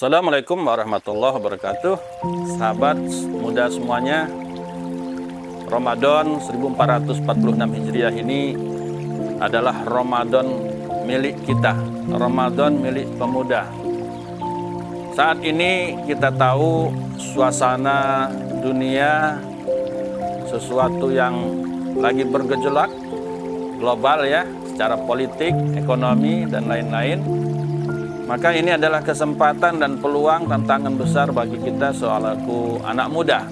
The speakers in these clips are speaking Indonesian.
Assalamualaikum warahmatullahi wabarakatuh. Sahabat muda semuanya, Ramadan 1446 Hijriah ini adalah Ramadan milik kita, Ramadan milik pemuda. Saat ini kita tahu suasana dunia sesuatu yang lagi bergejolak global ya, secara politik, ekonomi dan lain-lain. Maka ini adalah kesempatan dan peluang, tantangan besar bagi kita selaku anak muda.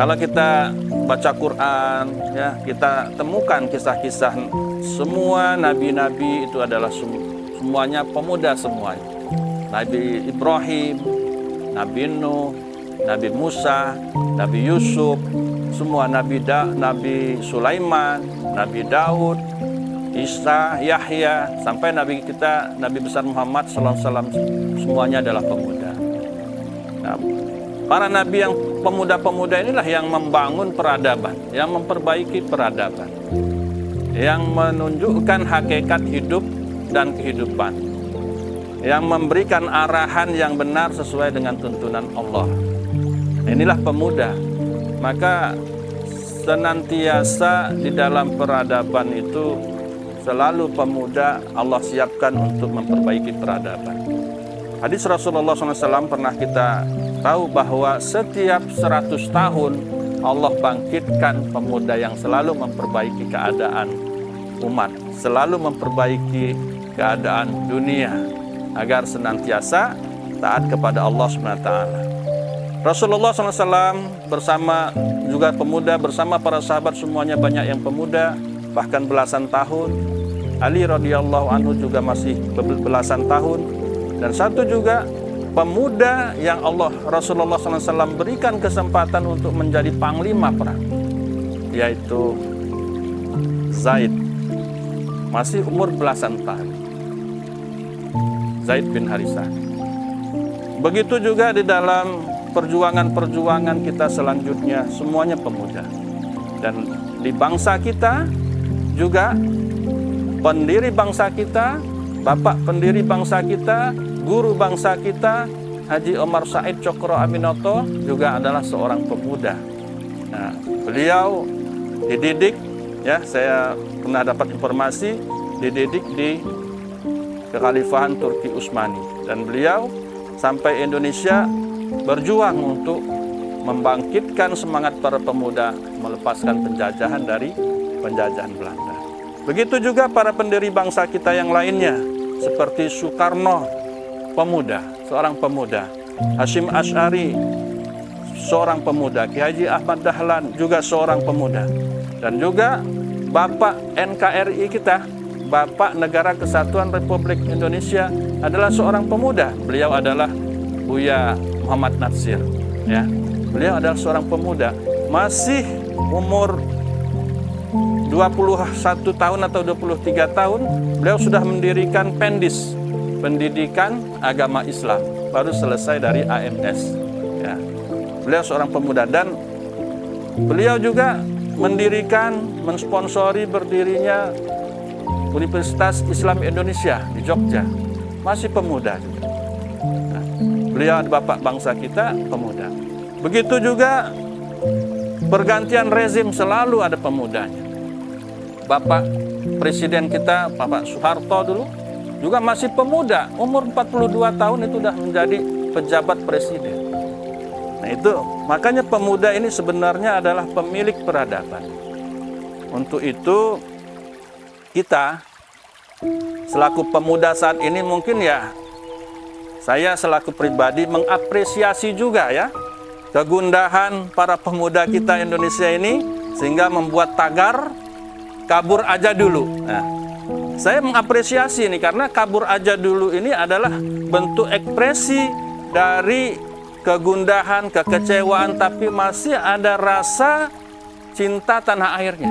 Kalau kita baca Quran, ya, kita temukan kisah-kisah semua nabi-nabi itu adalah semuanya pemuda semuanya. Nabi Ibrahim, Nabi Nuh, Nabi Musa, Nabi Yusuf, semua Nabi Sulaiman, Nabi Daud, Isa, Yahya, sampai Nabi kita, Nabi besar Muhammad SAW, semuanya adalah pemuda. Nah, para Nabi yang pemuda-pemuda inilah yang membangun peradaban, yang memperbaiki peradaban, yang menunjukkan hakikat hidup dan kehidupan, yang memberikan arahan yang benar sesuai dengan tuntunan Allah. Inilah pemuda. Maka senantiasa di dalam peradaban itu selalu pemuda Allah siapkan untuk memperbaiki peradaban. Hadis Rasulullah SAW pernah kita tahu bahwa setiap 100 tahun Allah bangkitkan pemuda yang selalu memperbaiki keadaan umat, selalu memperbaiki keadaan dunia agar senantiasa taat kepada Allah SWT. Rasulullah SAW bersama juga pemuda, bersama para sahabat semuanya banyak yang pemuda, bahkan belasan tahun. Ali radhiyallahu anhu juga masih belasan tahun. Dan satu juga pemuda yang Rasulullah SAW berikan kesempatan untuk menjadi panglima perang, yaitu Zaid, masih umur belasan tahun, Zaid bin Harithah. Begitu juga di dalam perjuangan-perjuangan kita selanjutnya, semuanya pemuda. Dan di bangsa kita juga pendiri bangsa kita, bapak pendiri bangsa kita, guru bangsa kita, Haji Omar Said Cokro Aminoto juga adalah seorang pemuda. Nah, beliau dididik, ya, saya pernah dapat informasi, dididik di Kekhalifahan Turki Utsmani, dan beliau sampai Indonesia berjuang untuk membangkitkan semangat para pemuda melepaskan penjajahan dari penjajahan Belanda. Begitu juga para pendiri bangsa kita yang lainnya, seperti Soekarno, pemuda, seorang pemuda. Hasyim Asy'ari, seorang pemuda. Ki Haji Ahmad Dahlan, juga seorang pemuda. Dan juga Bapak NKRI kita, Bapak Negara Kesatuan Republik Indonesia, adalah seorang pemuda. Beliau adalah Buya Muhammad Natsir. Ya. Beliau adalah seorang pemuda, masih umur 21 tahun atau 23 tahun, beliau sudah mendirikan Pendis, pendidikan agama Islam, baru selesai dari AMS. Ya. Beliau seorang pemuda, dan beliau juga mensponsori berdirinya Universitas Islam Indonesia di Jogja, masih pemuda juga. Nah, beliau bapak bangsa kita, pemuda. Begitu juga pergantian rezim selalu ada pemudanya. Bapak Presiden kita, Bapak Soeharto dulu juga masih pemuda, umur 42 tahun itu sudah menjadi pejabat presiden. Nah itu, makanya pemuda ini sebenarnya adalah pemilik peradaban. Untuk itu kita selaku pemuda saat ini mungkin ya, saya selaku pribadi mengapresiasi juga ya kegundahan para pemuda kita Indonesia ini, sehingga membuat tagar kabur aja dulu. Nah, saya mengapresiasi ini karena kabur aja dulu ini adalah bentuk ekspresi dari kegundahan, kekecewaan, tapi masih ada rasa cinta tanah airnya.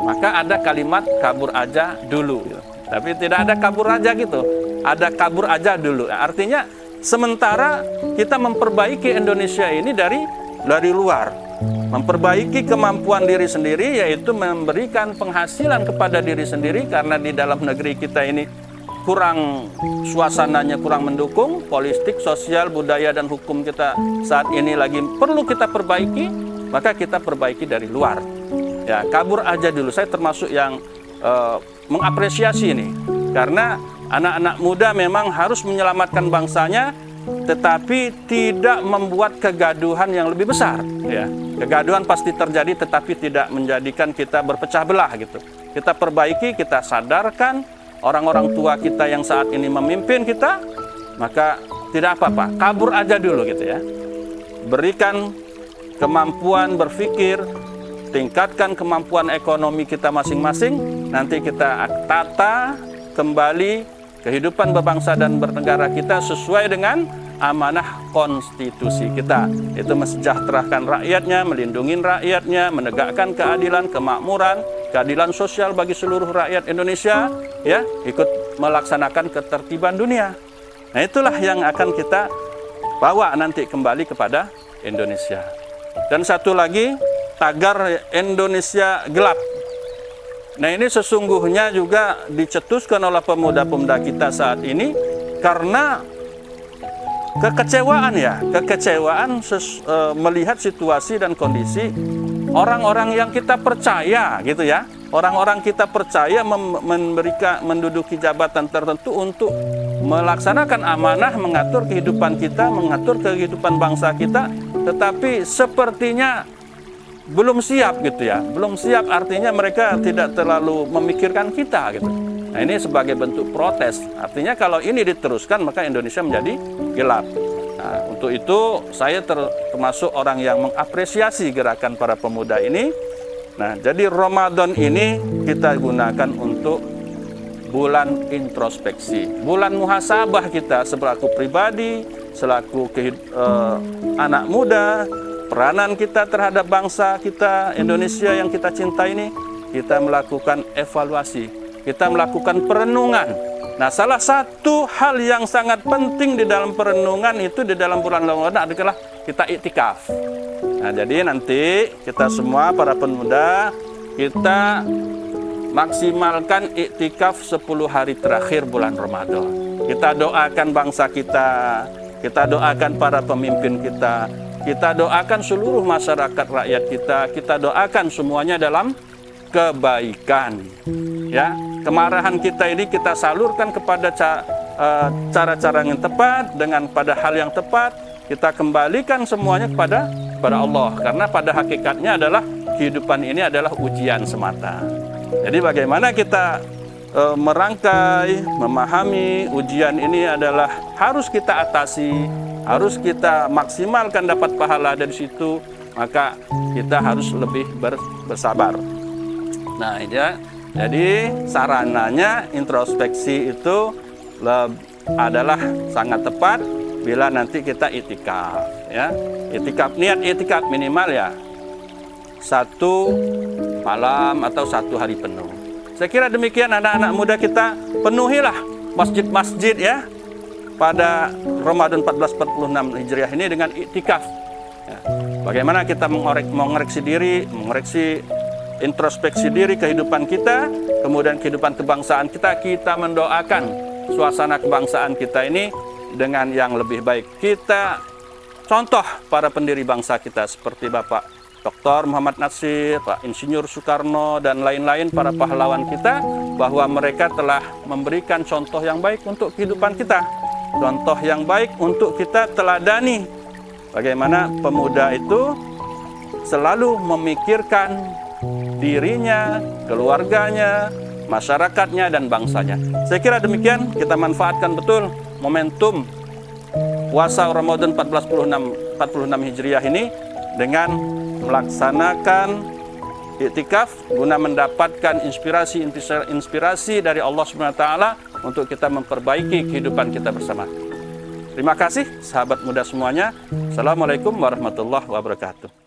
Maka ada kalimat kabur aja dulu. Tapi tidak ada kabur aja gitu. Ada kabur aja dulu. Artinya sementara kita memperbaiki Indonesia ini dari luar. Memperbaiki kemampuan diri sendiri, yaitu memberikan penghasilan kepada diri sendiri, karena di dalam negeri kita ini kurang suasananya kurang mendukung, politik, sosial, budaya dan hukum kita saat ini lagi perlu kita perbaiki, maka kita perbaiki dari luar. Ya, kabur aja dulu. Saya termasuk yang mengapresiasi ini, karena anak-anak muda memang harus menyelamatkan bangsanya, tetapi tidak membuat kegaduhan yang lebih besar. Ya, kegaduhan pasti terjadi, tetapi tidak menjadikan kita berpecah belah gitu. Kita perbaiki, kita sadarkan orang-orang tua kita yang saat ini memimpin kita, maka tidak apa-apa, kabur aja dulu gitu ya. Berikan kemampuan berpikir, tingkatkan kemampuan ekonomi kita masing-masing, nanti kita tata kembali kehidupan berbangsa dan bernegara kita sesuai dengan amanah konstitusi kita. Itu mensejahterakan rakyatnya, melindungi rakyatnya, menegakkan keadilan, kemakmuran, keadilan sosial bagi seluruh rakyat Indonesia, ya, ikut melaksanakan ketertiban dunia. Nah, itulah yang akan kita bawa nanti kembali kepada Indonesia. Dan satu lagi, tagar Indonesia gelap. Nah, ini sesungguhnya juga dicetuskan oleh pemuda-pemuda kita saat ini karena kekecewaan ya, melihat situasi dan kondisi orang-orang yang kita percaya gitu ya. Orang-orang kita percaya menduduki jabatan tertentu untuk melaksanakan amanah, mengatur kehidupan kita, mengatur kehidupan bangsa kita, tetapi sepertinya belum siap gitu ya. Belum siap artinya mereka tidak terlalu memikirkan kita gitu. Nah, ini sebagai bentuk protes. Artinya kalau ini diteruskan maka Indonesia menjadi gelap. Nah, untuk itu saya termasuk orang yang mengapresiasi gerakan para pemuda ini. Nah, jadi Ramadan ini kita gunakan untuk bulan introspeksi, bulan muhasabah kita selaku pribadi, selaku anak muda, peranan kita terhadap bangsa kita Indonesia yang kita cintai ini, kita melakukan evaluasi, kita melakukan perenungan. Nah, salah satu hal yang sangat penting di dalam perenungan itu di dalam bulan Ramadan adalah kita iktikaf. Nah, jadi nanti kita semua para pemuda kita maksimalkan iktikaf 10 hari terakhir bulan Ramadan. Kita doakan bangsa kita doakan para pemimpin kita doakan seluruh masyarakat rakyat kita doakan semuanya dalam kebaikan. Ya, kemarahan kita ini kita salurkan kepada cara-cara yang tepat, dengan pada hal yang tepat, kita kembalikan semuanya kepada Allah. Karena pada hakikatnya adalah kehidupan ini adalah ujian semata. Jadi bagaimana kita merangkai, memahami ujian ini adalah harus kita atasi, harus kita maksimalkan dapat pahala dari situ, maka kita harus lebih bersabar. Nah, ya, jadi sarananya introspeksi itu adalah sangat tepat bila nanti kita iktikaf, ya. Iktikaf, niat iktikaf minimal ya 1 malam atau 1 hari penuh. Saya kira demikian anak-anak muda kita, penuhilah masjid-masjid ya pada Ramadan 1446 Hijriah ini dengan iktikaf. Ya. Bagaimana kita mengoreksi diri, mengoreksi introspeksi diri kehidupan kita, kemudian kehidupan kebangsaan kita mendoakan suasana kebangsaan kita ini dengan yang lebih baik. Kita contoh para pendiri bangsa kita seperti Bapak Dr. Muhammad Natsir, Pak Insinyur Soekarno, dan lain-lain para pahlawan kita, bahwa mereka telah memberikan contoh yang baik untuk kehidupan kita, contoh yang baik untuk kita teladani. Bagaimana pemuda itu selalu memikirkan dirinya, keluarganya, masyarakatnya, dan bangsanya. Saya kira demikian, kita manfaatkan betul momentum puasa Ramadan 1446 Hijriah ini dengan melaksanakan iktikaf guna mendapatkan inspirasi dari Allah SWT untuk kita memperbaiki kehidupan kita bersama. Terima kasih sahabat muda semuanya. Assalamualaikum warahmatullahi wabarakatuh.